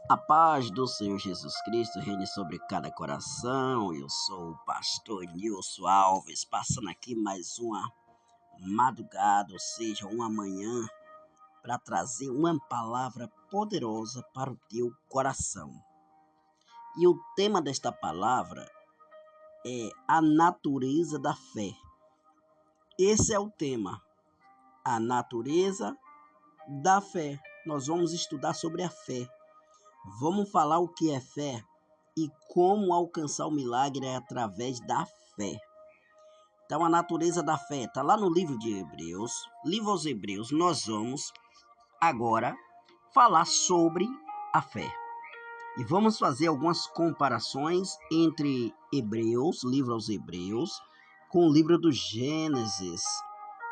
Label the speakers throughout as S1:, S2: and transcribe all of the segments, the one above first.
S1: A paz do Senhor Jesus Cristo reine sobre cada coração. Eu sou o pastor Nilson Alves, passando aqui mais uma madrugada, ou seja, uma manhã, para trazer uma palavra poderosa para o teu coração. E o tema desta palavra é a natureza da fé. Esse é o tema, a natureza da fé. Nós vamos estudar sobre a fé. Vamos falar o que é fé e como alcançar o milagre é através da fé. Então, a natureza da fé está lá no livro de Hebreus. Livro aos Hebreus, nós vamos agora falar sobre a fé. E vamos fazer algumas comparações entre Hebreus, livro aos Hebreus, com o livro do Gênesis.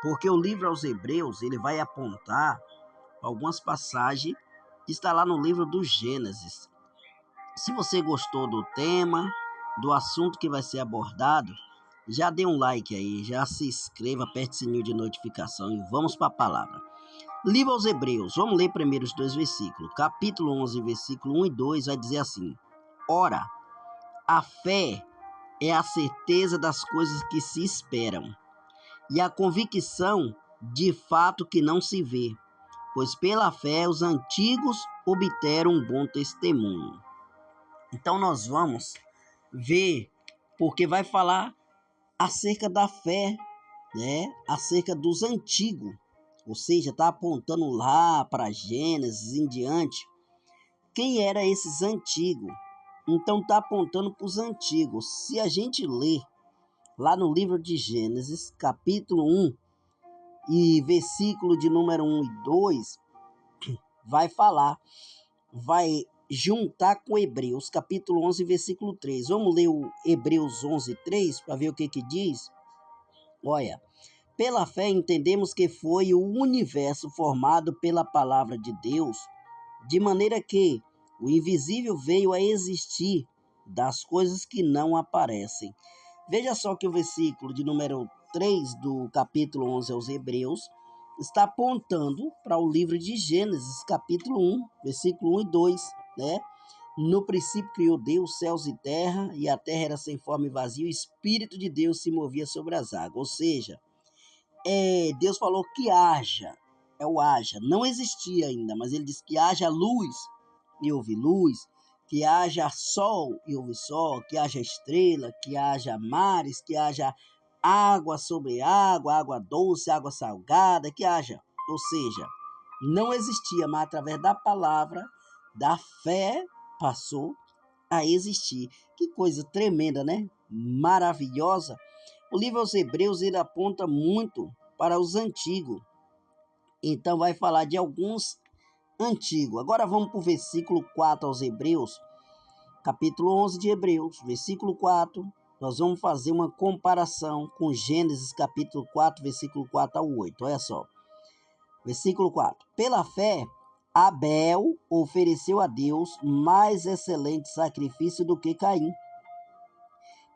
S1: Porque o livro aos Hebreus, ele vai apontar algumas passagens que está lá no livro do Gênesis. Se você gostou do tema, do assunto que vai ser abordado, já dê um like aí, já se inscreva, aperte o sininho de notificação e vamos para a palavra. Livro aos Hebreus, vamos ler primeiro os dois versículos. Capítulo 11, versículo 1 e 2 vai dizer assim: Ora, a fé é a certeza das coisas que se esperam e a convicção de fato que não se vê, pois pela fé os antigos obteram um bom testemunho. Então nós vamos ver, porque vai falar acerca da fé, né? Acerca dos antigos, ou seja, está apontando lá para Gênesis em diante. Quem eram esses antigos? Então está apontando para os antigos. Se a gente ler lá no livro de Gênesis, capítulo 1 e versículo de número 1 e 2, vai falar, vai juntar com Hebreus, capítulo 11, versículo 3. Vamos ler o Hebreus 11, 3, para ver o que diz? Olha, pela fé entendemos que foi o universo formado pela palavra de Deus, de maneira que o invisível veio a existir das coisas que não aparecem. Veja só que o versículo de número 3 do capítulo 11 aos Hebreus está apontando para o livro de Gênesis, capítulo 1, versículo 1 e 2, né? No princípio criou Deus céus e terra, e a terra era sem forma e vazia, o Espírito de Deus se movia sobre as águas. Ou seja, Deus falou que haja, é o haja, não existia ainda, mas ele disse que haja luz, e houve luz, que haja sol, e houve sol, que haja estrela, que haja mares, que haja água sobre água, água doce, água salgada, que haja. Ou seja, não existia, mas através da palavra, da fé, passou a existir. Que coisa tremenda, né? Maravilhosa. O livro aos Hebreus, ele aponta muito para os antigos. Então vai falar de alguns antigos. Agora vamos para o versículo 4 aos Hebreus, capítulo 11 de Hebreus, versículo 4. Nós vamos fazer uma comparação com Gênesis, capítulo 4, versículo 4 ao 8. Olha só. Versículo 4. Pela fé, Abel ofereceu a Deus mais excelente sacrifício do que Caim,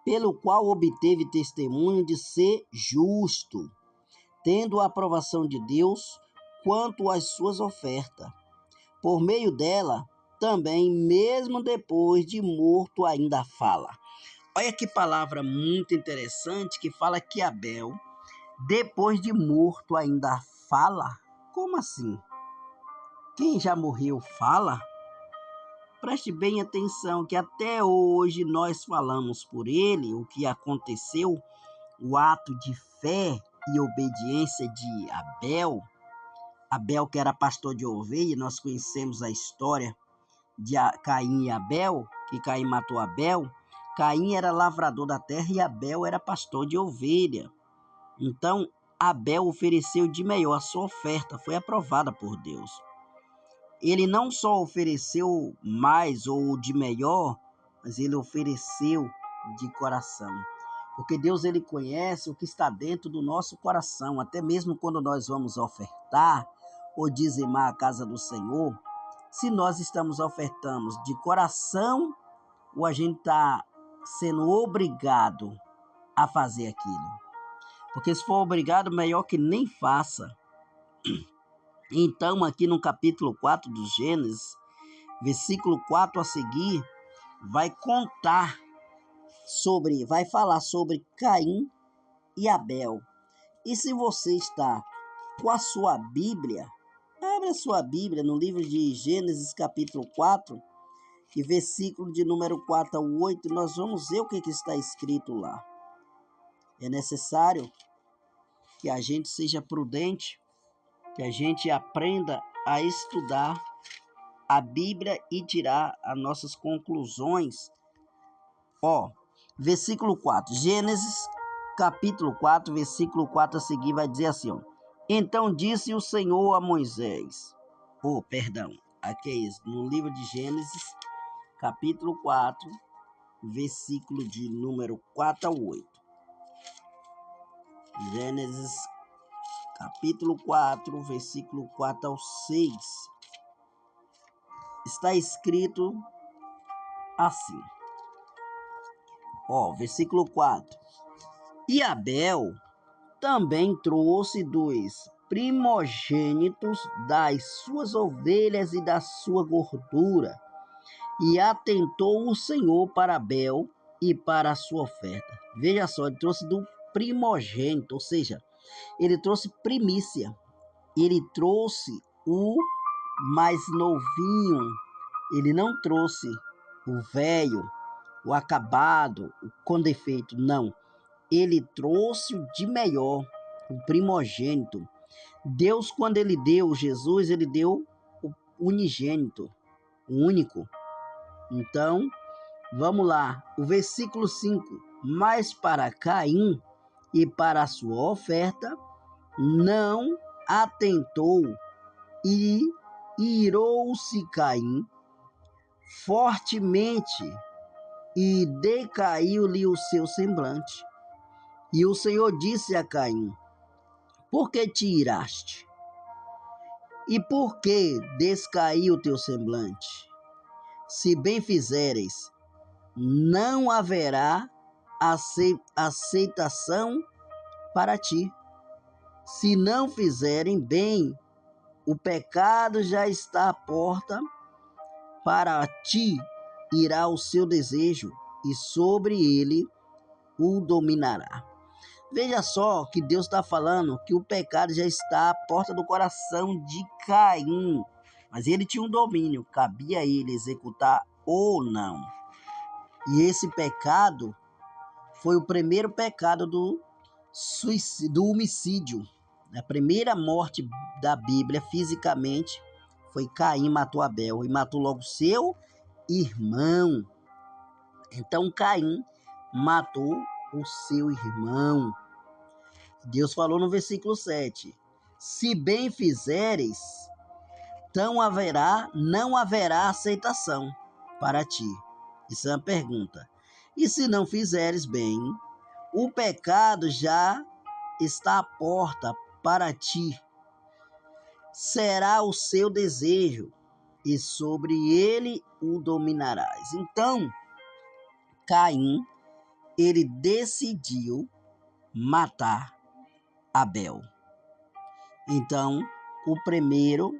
S1: pelo qual obteve testemunho de ser justo, tendo a aprovação de Deus quanto às suas ofertas. Por meio dela, também, mesmo depois de morto, ainda fala. Olha que palavra muito interessante, que fala que Abel, depois de morto, ainda fala. Como assim? Quem já morreu fala? Preste bem atenção que até hoje nós falamos por ele o que aconteceu, o ato de fé e obediência de Abel. Abel, que era pastor de ovelha, nós conhecemos a história de Caim e Abel, que Caim matou Abel. Caim era lavrador da terra e Abel era pastor de ovelha. Então, Abel ofereceu de melhor, a sua oferta foi aprovada por Deus. Ele não só ofereceu mais ou de melhor, mas ele ofereceu de coração. Porque Deus, ele conhece o que está dentro do nosso coração. Até mesmo quando nós vamos ofertar ou dizimar a casa do Senhor, se nós estamos ofertando de coração ou a gente está sendo obrigado a fazer aquilo. Porque se for obrigado, melhor que nem faça. Então, aqui no capítulo 4 do Gênesis, Versículo 4 a seguir vai falar sobre Caim e Abel. E se você está com a sua Bíblia, abre a sua Bíblia no livro de Gênesis capítulo 4, e versículo de número 4 ao 8, nós vamos ver o que está escrito lá. É necessário que a gente seja prudente, que a gente aprenda a estudar a Bíblia e tirar as nossas conclusões. Versículo 4, Gênesis capítulo 4, versículo 4 a seguir vai dizer assim, Então disse o Senhor a Moisés, aqui é isso, no livro de Gênesis capítulo 4, versículo de número 4 ao 8. Gênesis capítulo 4, versículo 4 ao 6. Está escrito assim. Versículo 4. E Abel também trouxe dos primogênitos das suas ovelhas e da sua gordura, e atentou o Senhor para Abel e para a sua oferta. Veja só, ele trouxe do primogênito, ou seja, ele trouxe primícia, ele trouxe o mais novinho, ele não trouxe o velho, o acabado, o com defeito, não. Ele trouxe o de melhor, o primogênito. Deus, quando ele deu Jesus, ele deu o unigênito, o único. Então, vamos lá, o versículo 5. Mas para Caim e para a sua oferta, não atentou, e irou-se Caim fortemente, e decaiu-lhe o seu semblante. E o Senhor disse a Caim, por que te iraste? E por que descaiu o teu semblante? Se bem fizeres, não haverá aceitação para ti. Se não fizerem bem, o pecado já está à porta, para ti irá o seu desejo, e sobre ele o dominará. Veja só que Deus está falando que o pecado já está à porta do coração de Caim, mas ele tinha um domínio, cabia a ele executar ou não. E esse pecado foi o primeiro pecado do homicídio. A primeira morte da Bíblia fisicamente foi Caim matou Abel e matou logo seu irmão. Então Caim matou o seu irmão. Deus falou no versículo 7, se bem fizeres, então não haverá aceitação para ti. Isso é uma pergunta. E se não fizeres bem, o pecado já está à porta para ti. Será o seu desejo, e sobre ele o dominarás. Então, Caim, ele decidiu matar Abel. Então, o primeiro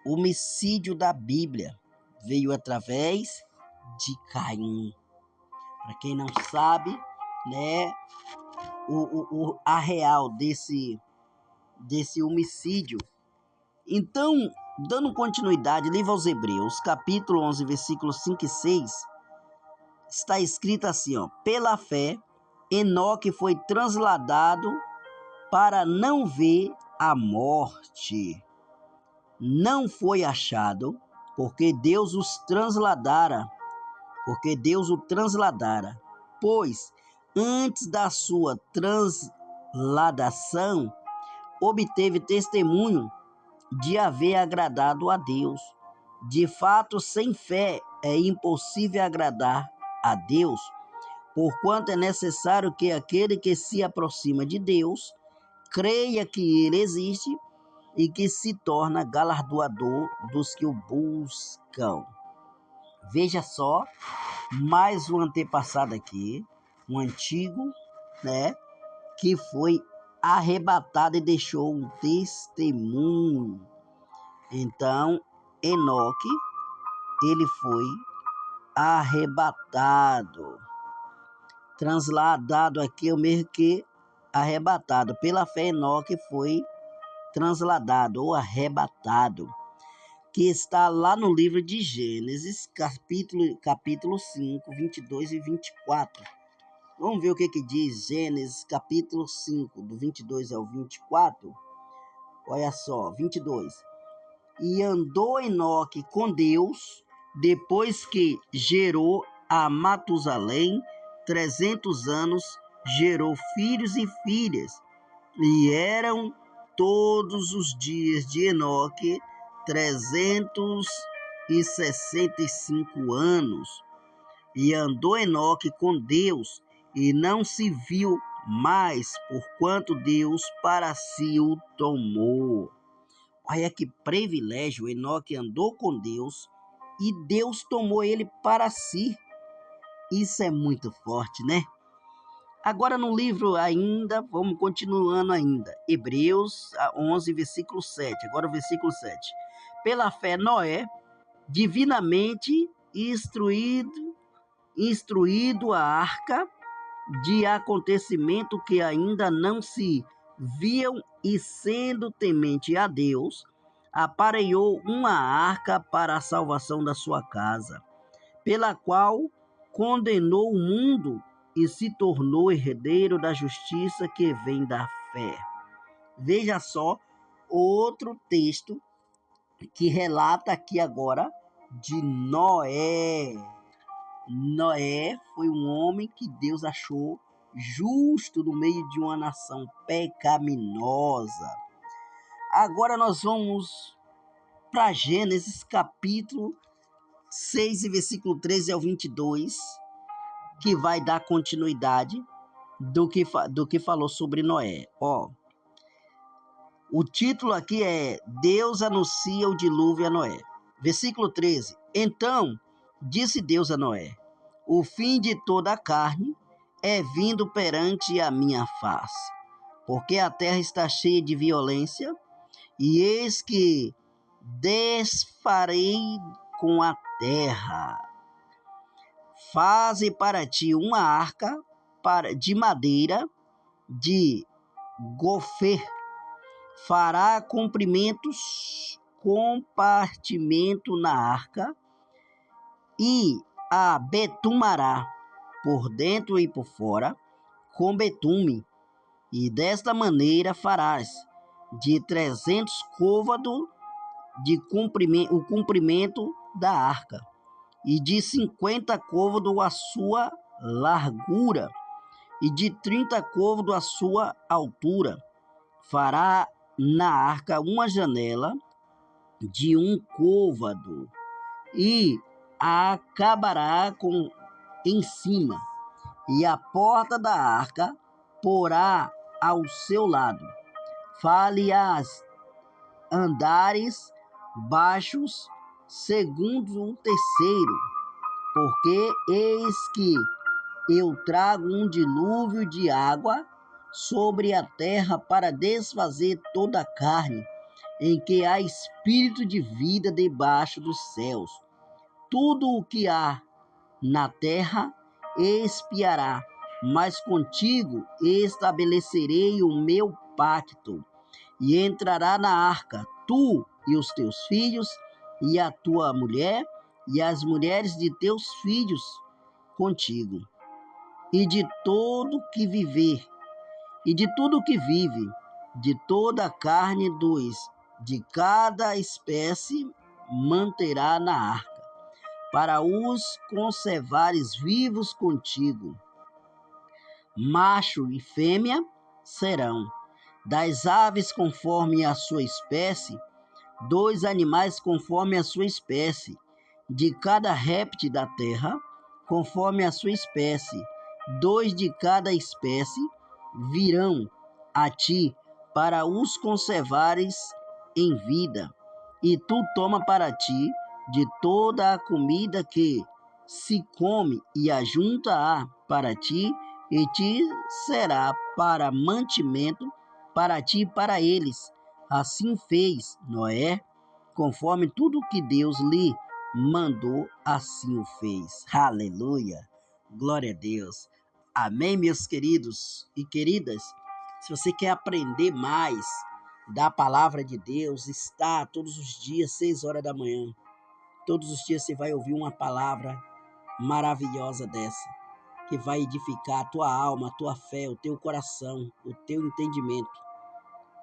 S1: homicídio da Bíblia veio através de Caim. Para quem não sabe, né, a real desse homicídio. Então, dando continuidade, livro aos Hebreus, capítulo 11, versículos 5 e 6, está escrito assim, pela fé, Enoque foi transladado para não ver a morte. Não foi achado, porque Deus o transladara, pois antes da sua transladação, obteve testemunho de haver agradado a Deus. De fato, sem fé é impossível agradar a Deus, porquanto é necessário que aquele que se aproxima de Deus creia que ele existe e que se torna galardoador dos que o buscam. Veja só, mais um antepassado aqui, um antigo, né, que foi arrebatado e deixou um testemunho. Então, Enoque ele foi arrebatado. Transladado aqui é o mesmo que arrebatado. Pela fé, Enoque foi transladado ou arrebatado, que está lá no livro de Gênesis, capítulo 5, 22 e 24. Vamos ver o que diz Gênesis, capítulo 5, do 22 ao 24. Olha só, 22. E andou Enoque com Deus, depois que gerou a Matusalém 300 anos, gerou filhos e filhas, e eram todos os dias de Enoque 365 anos. E andou Enoque com Deus, e não se viu mais, porquanto Deus para si o tomou. Olha que privilégio, Enoque andou com Deus e Deus tomou ele para si. Isso é muito forte, né? Agora no livro ainda, vamos continuando ainda. Hebreus 11, versículo 7. Agora o versículo 7. Pela fé, Noé, divinamente instruído a arca de acontecimento que ainda não se viam, e sendo temente a Deus, aparelhou uma arca para a salvação da sua casa, pela qual condenou o mundo e se tornou herdeiro da justiça que vem da fé. Veja só outro texto que relata aqui agora de Noé. Noé foi um homem que Deus achou justo no meio de uma nação pecaminosa. Agora nós vamos para Gênesis capítulo 6, versículo 13 ao 22, que vai dar continuidade do que falou sobre Noé. O título aqui é Deus anuncia o dilúvio a Noé. Versículo 13. Então disse Deus a Noé: o fim de toda a carne é vindo perante a minha face, porque a terra está cheia de violência, e eis que desfarei com a terra. Faze para ti uma arca de madeira de gofer. Fará compartimento na arca, e a betumará por dentro e por fora com betume, e desta maneira farás de 300 côvados o comprimento da arca, e de 50 côvados a sua largura, e de 30 côvados a sua altura. Fará na arca uma janela de 1 côvado, e a acabará em cima, e a porta da arca porá ao seu lado. Fale as andares baixos segundo o terceiro, porque eis que eu trago um dilúvio de água sobre a terra para desfazer toda a carne, em que há espírito de vida debaixo dos céus. Tudo o que há na terra expiará, mas contigo estabelecerei o meu pacto, e entrará na arca tu e os teus filhos, e a tua mulher, e as mulheres de teus filhos contigo, e de todo que viver, e de tudo que vive, de toda a carne de cada espécie manterá na arca, para os conservares vivos contigo. Macho e fêmea serão, das aves conforme a sua espécie, 2 animais conforme a sua espécie, de cada réptil da terra, conforme a sua espécie, 2 de cada espécie virão a ti para os conservares em vida, e tu toma para ti de toda a comida que se come, e ajunta-a para ti, e te será para mantimento para ti e para eles. Assim fez Noé, conforme tudo que Deus lhe mandou, assim o fez. Aleluia. Glória a Deus. Amém, meus queridos e queridas. Se você quer aprender mais da palavra de Deus, está todos os dias, 6 horas da manhã. Todos os dias você vai ouvir uma palavra maravilhosa dessa, que vai edificar a tua alma, a tua fé, o teu coração, o teu entendimento.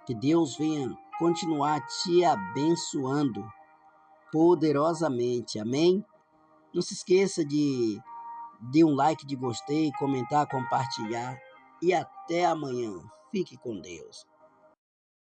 S1: Que Deus venha continuar te abençoando poderosamente. Amém? Não se esqueça de dar um like, de gostei, comentar, compartilhar. E até amanhã. Fique com Deus.